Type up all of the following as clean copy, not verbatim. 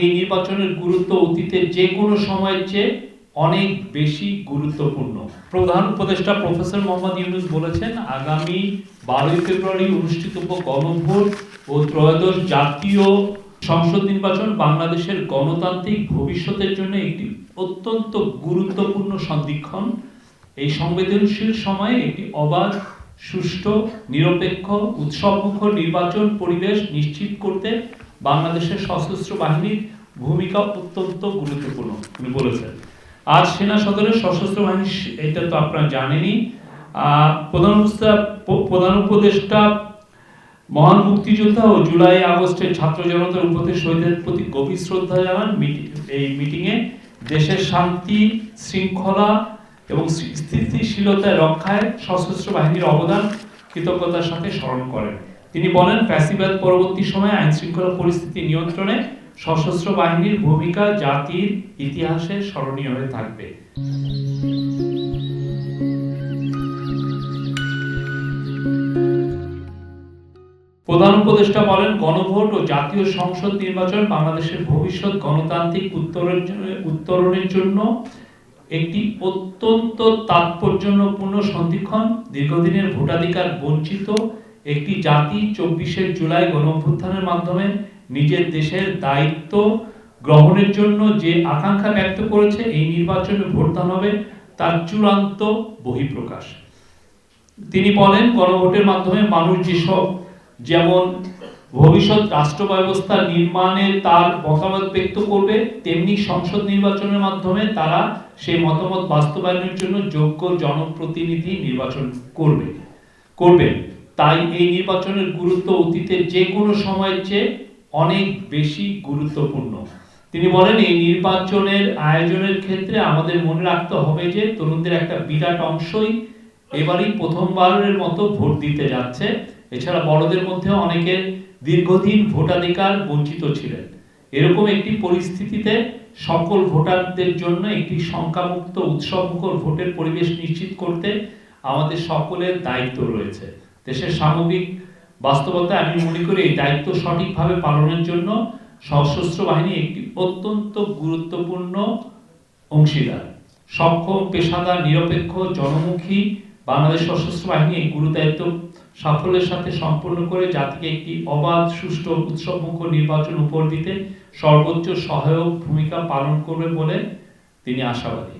এই নির্বাচনের গুরুত্ব অতীতের যে কোনো সময়ের চেয়ে অনেক বেশি গুরুত্বপূর্ণ। প্রধান উপদেষ্টা প্রফেসর মোহাম্মদ ইউনূস বলেছেন, আগামী 12 ফেব্রুয়ারি অনুষ্ঠিতব্য গণভোট ও ত্রয়োদশ জাতীয় সংসদ নির্বাচন বাংলাদেশের গণতান্ত্রিক ভবিষ্যতের জন্য একটি অত্যন্ত গুরুত্বপূর্ণ সন্ধিক্ষণ। এই সংবেদনশীল সময়ে একটি অবাধ, সুষ্ঠু, নিরপেক্ষ, উৎসবমুখর নির্বাচন পরিবেশ নিশ্চিত করতে বাংলাদেশের সশস্ত্র বাহিনীর ভূমিকা অত্যন্ত গুরুত্বপূর্ণ উনি বলেছেন। আজ সেনা সদরের সশস্ত্র বাহিনী, এটা তো আপনারা জানেনই, প্রধান উপদেষ্টা মহান মুক্তিযোদ্ধা ও জুলাই আগস্টের ছাত্র জনতার উপস্থিত শহীদের প্রতি গভীর শ্রদ্ধা জানান। এই মিটিংয়ে দেশের শান্তি, শৃঙ্খলা এবং স্থিতিশীলতা রক্ষায় সশস্ত্র বাহিনীর অবদান কৃতজ্ঞতার সাথে স্মরণ করেন। তিনি বলেন, ফ্যাসিবাদ পরবর্তী সময়ে আইন শৃঙ্খলা পরিস্থিতি নিয়ন্ত্রণে সশস্ত্র বাহিনীর ভূমিকা জাতির ইতিহাসে স্মরণীয় হয়ে থাকবে। প্রধান উপদেষ্টা বলেন, গণভোট ও জাতীয় সংসদ নির্বাচন বাংলাদেশের ভবিষ্যৎ গণতান্ত্রিক উত্তরণের জন্য একটি অত্যন্ত তাৎপর্যপূর্ণ সন্ধিক্ষণ। দীর্ঘদিনের ভোটাধিকার বঞ্চিত একটি জাতি 24শে জুলাই গণঅভ্যুত্থানের মাধ্যমে নিজের দেশের দায়িত্ব গ্রহণের জন্য যে আকাঙ্ক্ষা ব্যক্ত করেছে, এই নির্বাচনে ভোটদান হবে তার চূড়ান্ত বহিঃপ্রকাশ। তিনি বলেন, গণভোটের মাধ্যমে মানুষ যেমন ভবিষ্যৎ রাষ্ট্র ব্যবস্থা নির্মাণে তার মতামত ব্যক্ত করবে, তেমনি সংসদ নির্বাচনের মাধ্যমে তারা সেই মতামত বাস্তবায়নের জন্য যোগ্য জনপ্রতিনিধি নির্বাচন করবে। তাই এই নির্বাচনের গুরুত্ব অতীতের যে কোনো সময়ের চেয়ে অনেক বেশি গুরুত্বপূর্ণ। তিনি বলেন, এই নির্বাচনের আয়োজনের ক্ষেত্রে আমাদের মনে রাখতে হবে যে তরুণদের একটা বিরাট অংশই এবারই প্রথমবারের মতো ভোট দিতে যাচ্ছে। এছাড়া বড়দের মধ্যে অনেকে দীর্ঘদিন ভোটাধিকার বঞ্চিত ছিলেন। এরকম একটি পরিস্থিতিতে সকল ভোটারদের জন্য একটি শঙ্কামুক্ত, উৎসবমুখর ভোটের পরিবেশ নিশ্চিত করতে আমাদের সকলের দায়িত্ব রয়েছে। দেশের সামগ্রিক বাস্তবতায় আমি মনে করি এই দায়িত্ব সঠিকভাবে পালনের জন্য সশস্ত্র বাহিনী একটি অত্যন্ত গুরুত্বপূর্ণ অংশীদার। সক্ষম, পেশাদার, নিরপেক্ষ, জনমুখী বাংলাদেশ সশস্ত্র বাহিনী এই গুরু দায়িত্ব সাফল্যের সাথে সম্পন্ন করে জাতিকে একটি অবাধ, সুষ্ঠু, উৎসবমুখর নির্বাচন উপহার দিতে সর্বোচ্চ সহায়ক ভূমিকা পালন করবে বলে তিনি আশাবাদী।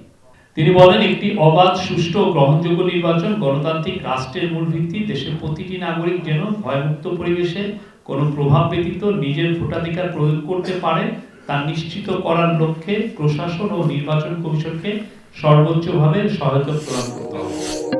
তিনি বলেন, একটি অবাধ, সুষ্ঠু ও গ্রহণযোগ্য নির্বাচন গণতান্ত্রিক রাষ্ট্রের মূল ভিত্তি। দেশের প্রতিটি নাগরিক যেন ভয়মুক্ত পরিবেশে কোনো প্রভাব ব্যতীত নিজের ভোটাধিকার প্রয়োগ করতে পারে, তা নিশ্চিত করার লক্ষ্যে প্রশাসন ও নির্বাচন কমিশনকে সর্বোচ্চভাবে সহায়তা প্রদান করতে হবে।